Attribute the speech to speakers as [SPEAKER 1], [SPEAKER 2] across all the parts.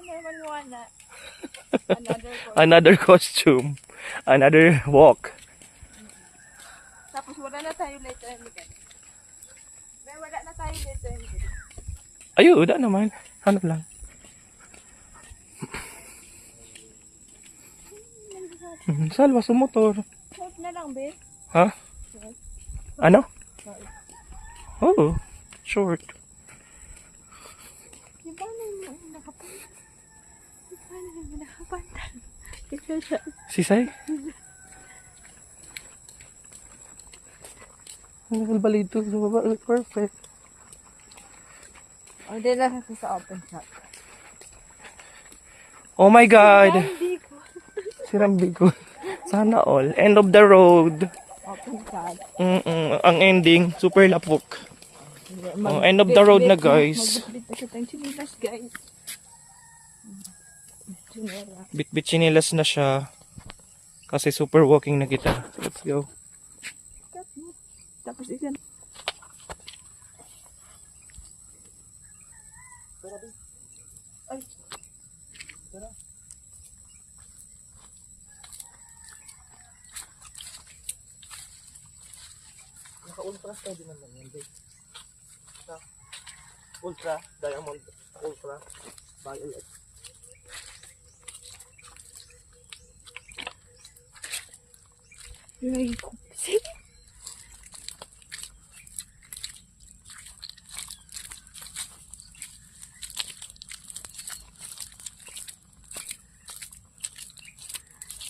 [SPEAKER 1] naman wala.
[SPEAKER 2] Another costume. Another walk.
[SPEAKER 1] Tapos wala na tayo later again. Wala na tayo later again.
[SPEAKER 2] Ayun, wala naman. Ano lang. Salva sa motor.
[SPEAKER 1] Short na lang, be.
[SPEAKER 2] Ha? Ano? Oo. Short.
[SPEAKER 1] Di ba na yung nakapantal? Di ba na yung nakapantal?
[SPEAKER 2] Sisay? Ang balito sa baba. Perfect.
[SPEAKER 1] O, di na sa open shop.
[SPEAKER 2] Oh my God.
[SPEAKER 1] Hindi ko.
[SPEAKER 2] Sirambi ko. Sana all. End of the road.
[SPEAKER 1] Open shop.
[SPEAKER 2] Ang ending, super lapok. Oh, end of the road na, guys.
[SPEAKER 1] Magbitbit na siya tayong chinilas, guys.
[SPEAKER 2] Bit-bit chinilas na siya. Kasi super walking na kita. Let's go.
[SPEAKER 1] Tapos isa. Ay.
[SPEAKER 2] Tara. Naka-ultra study naman yan, babe. Ultra, diamond, ultra, violet.
[SPEAKER 1] Ay, sige.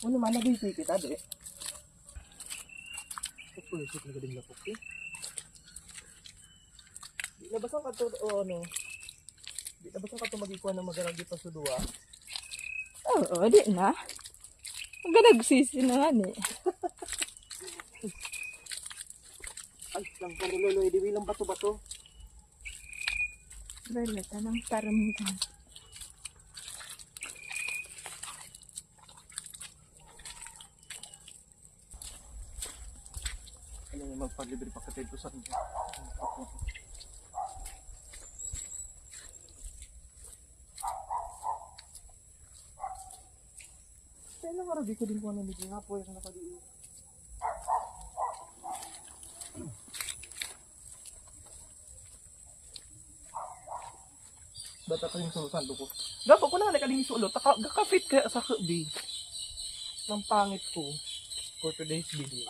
[SPEAKER 2] Ano man nabisi kita, de? Super na galing lapok, eh. Di nabasan ka to, o ano? Di nabasan ka to magikuha na magaragi pa sa duwa?
[SPEAKER 1] Oo, di na. Ang ganagsisi na nga ni.
[SPEAKER 2] Ay, lang ka loloy, di bilang bato-bato.
[SPEAKER 1] Balata ng taramitan.
[SPEAKER 2] Ano yung magpalibre pa katito sa akin? Kaya nga di ko din po namin nga po yung nakadiin. Bata pa yung sulusan ko. Gapo ko na nakaling sulot. Gaka-fit kaya sa kabi. Ang pangit ko for today's video.